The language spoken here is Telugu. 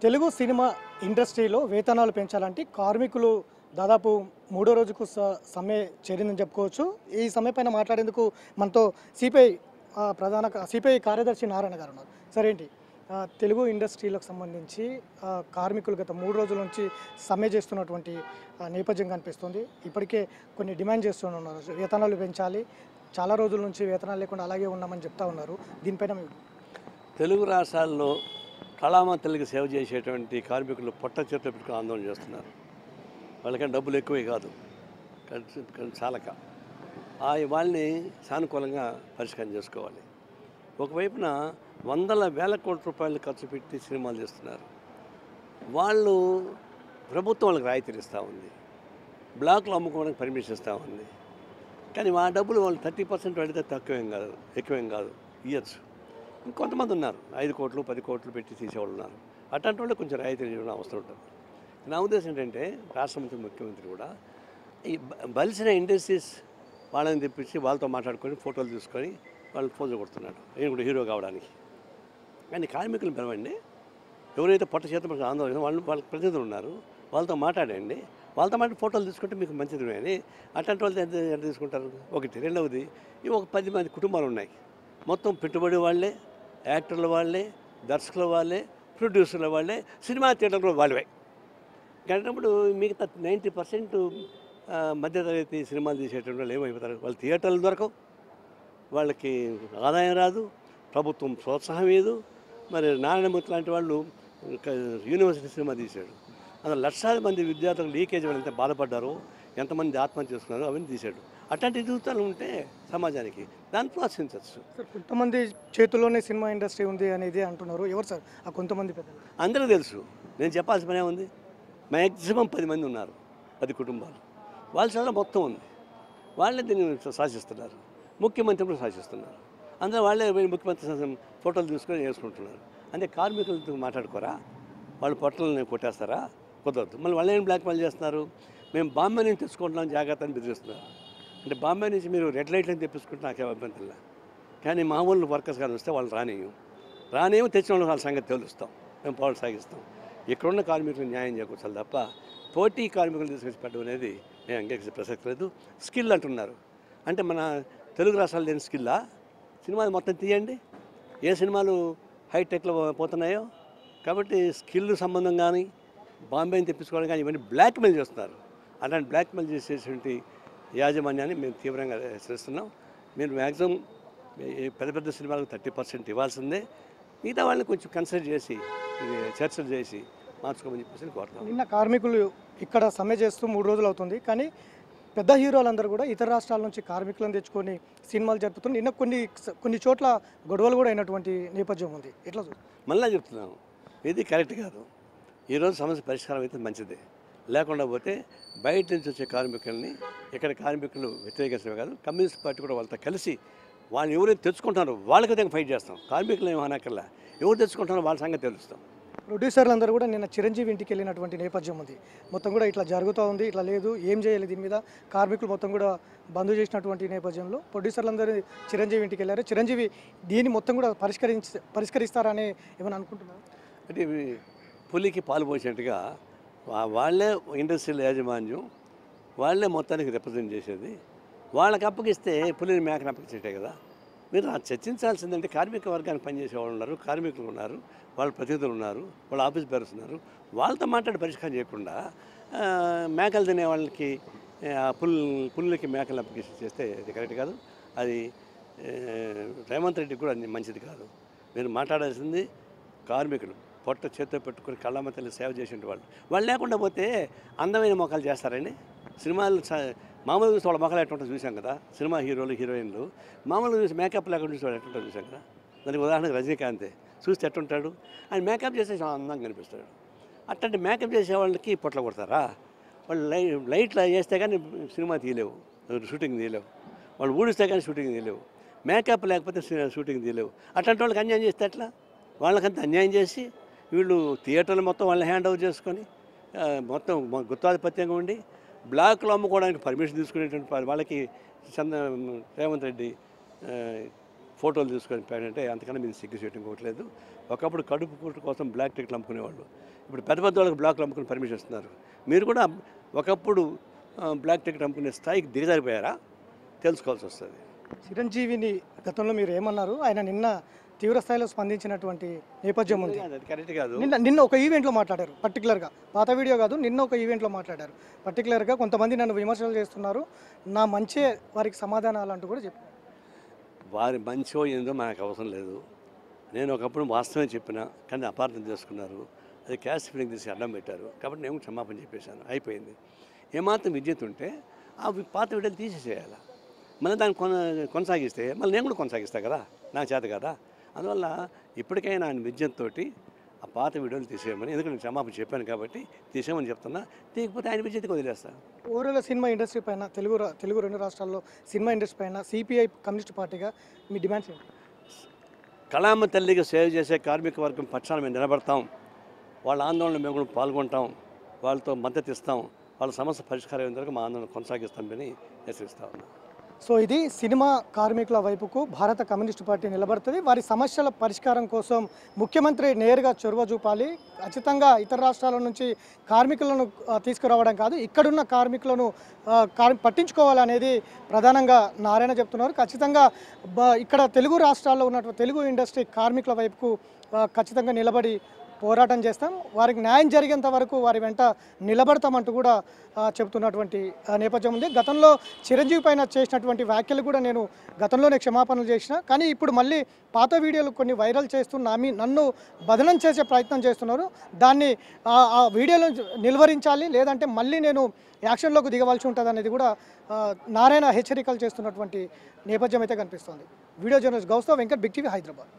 తెలుగు సినిమా ఇండస్ట్రీలో వేతనాలు పెంచాలంటే కార్మికులు దాదాపు మూడో రోజుకు సమ్మె చేరిందని చెప్పుకోవచ్చు. ఈ సమ్మె పైన మాట్లాడేందుకు మనతో సిపిఐ సిపిఐ కార్యదర్శి నారాయణ గారు ఉన్నారు. సరేంటి తెలుగు ఇండస్ట్రీలకు సంబంధించి కార్మికులు గత 3 రోజుల నుంచి సమ్మె చేస్తున్నటువంటి నేపథ్యం కనిపిస్తుంది. ఇప్పటికే కొన్ని డిమాండ్ చేస్తున్నారు, వేతనాలు పెంచాలి, చాలా రోజుల నుంచి వేతనాలు లేకుండా అలాగే ఉన్నామని చెప్తా ఉన్నారు. దీనిపైన తెలుగు రాష్ట్రాల్లో కళామంతలకు సేవ చేసేటువంటి కార్మికులు పొట్ట చేతులు పెట్టుకుని ఆందోళన చేస్తున్నారు. వాళ్ళకంటే డబ్బులు ఎక్కువే కాదు, చాలక వాళ్ళని సానుకూలంగా పరిష్కారం చేసుకోవాలి. ఒకవైపున వందల వేల కోట్ల రూపాయలు ఖర్చు పెట్టి సినిమాలు చేస్తున్నారు. వాళ్ళు ప్రభుత్వం వాళ్ళకి రాయితీలు ఇస్తూ ఉంది, బ్లాక్లో అమ్ముకోవడానికి పర్మిషన్ ఇస్తూ ఉంది. కానీ ఆ డబ్బులు వాళ్ళు 30% అడిగితే తక్కువేం కాదు, ఎక్కువేం కాదు, ఇయ్యచ్చు. ఇంకొంతమంది ఉన్నారు 5 కోట్లు 10 కోట్లు పెట్టి తీసేవాళ్ళు ఉన్నారు. అట్లాంటి వాళ్ళు కొంచెం రాయితీలు ఇవ్వడం అవసరం ఉంటుంది. నా ఉద్దేశం ఏంటంటే రాష్ట్ర ముఖ్యమంత్రి కూడా ఈ బలిసిన ఇండస్ట్రీస్ వాళ్ళని తెప్పించి వాళ్ళతో మాట్లాడుకొని ఫోటోలు తీసుకొని వాళ్ళు ఫోజు కొడుతున్నాడు, నేను కూడా హీరో కావడానికి. కానీ కార్మికులు పిలవండి, ఎవరైతే పొట్ట చేత ఆందోళన వాళ్ళ ప్రతినిధులు ఉన్నారు, వాళ్ళతో మాట్లాడండి, వాళ్ళతో మాట్లాడి ఫోటోలు తీసుకుంటే మీకు మంచిది అని. అట్లాంటి వాళ్ళు ఎంత తీసుకుంటారు? ఒకటి. రెండవది, ఇవి ఒక 10 మంది కుటుంబాలు ఉన్నాయి. మొత్తం పెట్టుబడి వాళ్ళే, యాక్టర్ల వాళ్ళే, దర్శకుల వాళ్ళే, ప్రొడ్యూసర్ల వాళ్ళే, సినిమా థియేటర్లు వాళ్ళవే. కాబట్టి మిగతా 90% మధ్యతరగతి సినిమాలు తీసేటువంటి వాళ్ళు ఏమైపోతారు? వాళ్ళు థియేటర్లు దొరకవు, వాళ్ళకి ఆదాయం రాదు, ప్రభుత్వం ప్రోత్సాహం లేదు. మరి నారాయణమూర్తి లాంటి వాళ్ళు యూనివర్సిటీ సినిమా తీశాడు, అందులో లక్షలాది మంది విద్యార్థులు లీకేజ్ వాళ్ళు ఎంత బాధపడ్డారో, ఎంతమంది ఆత్మహత్య చేసుకున్నారో అవన్నీ తీశాడు. అట్లాంటి జీవితాలు ఉంటే సమాజానికి దాన్ని ప్రోత్సహించవచ్చు. సార్, కొంతమంది చేతుల్లోనే సినిమా ఇండస్ట్రీ ఉంది అనేది అంటున్నారు. ఎవరు సార్ ఆ కొంతమంది పెద్దలు? అందరికీ తెలుసు, నేను చెప్పాల్సిన పనే ఉంది. మ్యాక్సిమం 10 మంది ఉన్నారు, 10 కుటుంబాలు. వాళ్ళ చదువు మొత్తం ఉంది, వాళ్ళే దీన్ని శాసిస్తున్నారు, ముఖ్యమంత్రి కూడా శాసిస్తున్నారు. అందరూ వాళ్ళే ముఖ్యమంత్రి ఫోటోలు తీసుకొని వేసుకుంటున్నారు. అంటే కార్మికులతో మాట్లాడుకోరా? వాళ్ళు పొట్టలను కొట్టేస్తారా? కుదరదు. మళ్ళీ వాళ్ళు ఏం బ్లాక్మెయిల్ చేస్తున్నారు? మేము బాంబే నుంచి తెచ్చుకుంటున్నాం జాగ్రత్త అని బెదిరిస్తున్నారు. అంటే బాంబే నుంచి మీరు రెడ్ లైట్లను తెప్పించుకుంటే నాకే అభ్యంతరం లేదు. కానీ మామూలు వర్కర్స్ కానీ వస్తే వాళ్ళు రానేమో తెచ్చిన వాళ్ళు వాళ్ళ సంగతి తెలుస్తాం, మేము పోరాటం సాగిస్తాం. ఇక్కడున్న కార్మికులు న్యాయం చేకూర్చాలి తప్ప పోటీ కార్మికులు తీసుకొచ్చి పెట్టడం అనేది మేము అంగీకరించే ప్రసక్తి లేదు. స్కిల్ అంటున్నారు, అంటే మన తెలుగు రాష్ట్రాలు లేని స్కిల్లా? సినిమాలు మొత్తం తీయండి, ఏ సినిమాలు హైటెక్లో పోతున్నాయో. కాబట్టి స్కిల్ సంబంధం కానీ బాంబేని తెప్పించుకోవడం కానీ ఇవన్నీ బ్లాక్మెయిల్ చేస్తున్నారు. అలాంటి బ్లాక్మెయిల్ చేసేటువంటి యాజమాన్యాన్ని మేము తీవ్రంగా హెచ్చరిస్తున్నాం. మీరు మ్యాక్సిమం పెద్ద పెద్ద సినిమాలకు 30% ఇవ్వాల్సిందే. మిగతా వాళ్ళని కొంచెం కన్సిడర్ చేసి చర్చలు చేసి మార్చుకోమని చెప్పేసి కోరుతాం. నిన్న కార్మికులు ఇక్కడ సమ్మె చేస్తూ 3 రోజులు అవుతుంది, కానీ పెద్ద హీరోలందరూ కూడా ఇతర రాష్ట్రాల నుంచి కార్మికులను తెచ్చుకొని సినిమాలు జరుపుతున్నారు. నిన్న కొన్ని చోట్ల గొడవలు కూడా అయినటువంటి నేపథ్యం ఉంది. ఎట్లా మళ్ళీ చెప్తున్నాను, ఇది కరెక్ట్ కాదు. ఈరోజు సమస్య పరిష్కారం అయితే మంచిదే, లేకుండా పోతే బయట నుంచి వచ్చే కార్మికుల్ని ఇక్కడ కార్మికులు వ్యతిరేకించడమే కాదు, కమ్యూనిస్ట్ పార్టీ కూడా వాళ్ళతో కలిసి వాళ్ళు ఎవరైతే తెచ్చుకుంటారో వాళ్ళకి దగ్గర ఫైట్ చేస్తాం. కార్మికులు ఏమో అనక్కర్లా, ఎవరు తెచ్చుకుంటారో వాళ్ళ సంగతి తెలుస్తాం. ప్రొడ్యూసర్లు అందరూ కూడా నిన్న చిరంజీవి ఇంటికి వెళ్ళినటువంటి నేపథ్యం ఉంది. మొత్తం కూడా ఇట్లా జరుగుతూ ఉంది, ఇట్లా లేదు, ఏం చేయాలి దీని మీద కార్మికులు మొత్తం కూడా బంద్ చేసినటువంటి నేపథ్యంలో ప్రొడ్యూసర్లందరూ చిరంజీవి ఇంటికి వెళ్ళారు. చిరంజీవి దీన్ని మొత్తం కూడా పరిష్కరిస్తారని ఏమైనా అనుకుంటున్నారు? అంటే పులికి పాలు పోసినట్టుగా వాళ్ళే ఇండస్ట్రియల్ యాజమాన్యం, వాళ్ళే మొత్తానికి రిప్రజెంట్ చేసేది. వాళ్ళకి అప్పగిస్తే పులిని మేకని అప్పగించేటే కదా. మీరు చర్చించాల్సిందంటే కార్మిక వర్గానికి పనిచేసే వాళ్ళు ఉన్నారు, కార్మికులు ఉన్నారు, వాళ్ళ ప్రతినిధులు ఉన్నారు, వాళ్ళ ఆఫీస్ బేరర్స్ ఉన్నారు. వాళ్ళతో మాట్లాడి పరిష్కారం చేయకుండా మేకలు తినే వాళ్ళకి పుల్లులకి మేకలు అప్లికేషన్ చేస్తే అది కరెక్ట్ కాదు. అది రేవంత్ రెడ్డికి కూడా మంచిది కాదు. మీరు మాట్లాడాల్సింది కార్మికులు పొట్ట చేత్తో పెట్టుకుని కళ్ళమ్మతల్లి సేవ చేసిన వాళ్ళు లేకుండా పోతే అందమైన మొక్కలు చేస్తారండి. సినిమాలు మామూలుగా చూసి వాళ్ళ మొక్కలు ఎట్టుంటో చూసాం కదా. సినిమా హీరోలు హీరోయిన్లు మామూలుగా చూసి మేకప్ లేకుండా చూసి వాళ్ళు ఎట్టుంటో చూసాం కదా. దానికి ఉదాహరణకు రజనీకాంతే చూస్తే ఎట్టుంటాడు, ఆయన మేకప్ చేస్తే చాలా అందంగా కనిపిస్తాడు. అట్లాంటి మేకప్ చేసే వాళ్ళకి పొట్ల కొడతారా? వాళ్ళు లైట్లు చేస్తే కానీ సినిమా తీయలేవు, షూటింగ్ తీయలేవు. వాళ్ళు ఊడిస్తే కానీ షూటింగ్ తీయలేవు, మేకప్ లేకపోతే షూటింగ్ తీయలేవు. అట్లాంటి వాళ్ళకి అన్యాయం చేస్తే ఎట్లా? వాళ్ళకంతా అన్యాయం చేసి వీళ్ళు థియేటర్లు మొత్తం వాళ్ళని హ్యాండ్ ఓవర్ చేసుకొని మొత్తం గుత్తాధిపత్యంగా ఉండి బ్లాక్లో అమ్ముకోవడానికి పర్మిషన్ తీసుకునేటువంటి వాళ్ళకి రేవంత్ రెడ్డి ఫోటోలు తీసుకొని అంటే అంతకన్నా మీరు సిగ్గు చేయడం ఇంకోట్లేదు. ఒకప్పుడు కడుపు కూట కోసం బ్లాక్ టికెట్లు అమ్ముకునేవాళ్ళు, ఇప్పుడు పెద్ద పెద్ద వాళ్ళకి బ్లాక్లు అమ్ముకుని పర్మిషన్ ఇస్తున్నారు. మీరు కూడా ఒకప్పుడు బ్లాక్ టికెట్ అమ్ముకునే స్థాయికి దిగజారిపోయారా తెలుసుకోవాల్సి వస్తుంది. చిరంజీవిని గతంలో మీరు ఏమన్నారు, ఆయన నిన్న తీవ్ర స్థాయిలో స్పందించినటువంటి నేపథ్యం ఉంది. అది కరెక్ట్ కాదు. నిన్న ఒక ఈవెంట్లో మాట్లాడారు పర్టికులర్గా, పాత వీడియో కాదు, నిన్న ఒక ఈవెంట్లో మాట్లాడారు పర్టికులర్గా. కొంతమంది నన్ను విమర్శలు చేస్తున్నారు, నా మంచే వారికి సమాధానాలు అంటూ కూడా చెప్పారు. వారి మంచో ఏందో మనకు అవసరం లేదు. నేను ఒకప్పుడు వాస్తవమే చెప్పిన, కానీ అపార్థం చేసుకున్నారు. అది క్యాస్ట్ ఫీలింగ్ తీసి అడ్డం పెట్టారు, కాబట్టి నేను క్షమాపణ చెప్పేశాను, అయిపోయింది. ఏమాత్రం విద్యుత్ ఉంటే ఆ పాత వీడియోలు తీసేసేయాలి. మళ్ళీ దాన్ని కొనసాగిస్తే మళ్ళీ నేను కూడా కొనసాగిస్తాను కదా, నాకు చేత కదా. అందువల్ల ఇప్పటికైనా ఆయన విద్యతో ఆ పాత వీడియోలు తీసేయమని, ఎందుకంటే నేను క్షమాపణ చెప్పాను కాబట్టి తీసేయమని చెప్తున్నా. తీయకపోతే ఆయన విద్యతకి వదిలేస్తాను. ఓవరాల్ సినిమా ఇండస్ట్రీ పైన, తెలుగు రెండు రాష్ట్రాల్లో సినిమా ఇండస్ట్రీ పైన సిపిఐ కమ్యూనిస్ట్ పార్టీగా మీ డిమాండ్స్ ఏంటి? కళామ తల్లికి సేవ చేసే కార్మిక వర్గం పక్షాన మేము నిలబడతాం. వాళ్ళ ఆందోళనలో మేము కూడా పాల్గొంటాం, వాళ్ళతో మద్దతు ఇస్తాం. వాళ్ళ సమస్య పరిష్కారం అయిన వరకు మా ఆందోళన కొనసాగిస్తామని హెచ్చరిస్తా ఉన్నాం. సో ఇది సినిమా కార్మికుల వైపుకు భారత కమ్యూనిస్ట్ పార్టీ నిలబడుతుంది. వారి సమస్యల పరిష్కారం కోసం ముఖ్యమంత్రి నేరుగా చొరవ చూపాలి. ఖచ్చితంగా ఇతర రాష్ట్రాల నుంచి కార్మికులను తీసుకురావడం కాదు, ఇక్కడున్న కార్మికులను పట్టించుకోవాలనేది ప్రధానంగా నారాయణ చెప్తున్నారు. ఖచ్చితంగా ఇక్కడ తెలుగు రాష్ట్రాల్లో ఉన్నటువంటి తెలుగు ఇండస్ట్రీ కార్మికుల వైపుకు ఖచ్చితంగా నిలబడి పోరాటం చేస్తాం, వారికి న్యాయం జరిగేంత వరకు వారి వెంట నిలబడతామంటూ కూడా చెబుతున్నటువంటి నేపథ్యం ఉంది. గతంలో చిరంజీవి పైన చేసినటువంటి వ్యాఖ్యలు కూడా నేను గతంలోనే క్షమాపణలు చేసిన, కానీ ఇప్పుడు మళ్ళీ పాత వీడియోలు కొన్ని వైరల్ చేస్తూ నన్ను బదనం చేసే ప్రయత్నం చేస్తున్నారు. దాన్ని ఆ వీడియోలను నిలువరించాలి, లేదంటే మళ్ళీ నేను యాక్షన్లోకి దిగవలసి ఉంటుంది అనేది కూడా నారాయణ హెచ్చరికలు చేస్తున్నటువంటి నేపథ్యం అయితే కనిపిస్తోంది. Video journalist Goustav Venkat, Big TV, Hyderabad.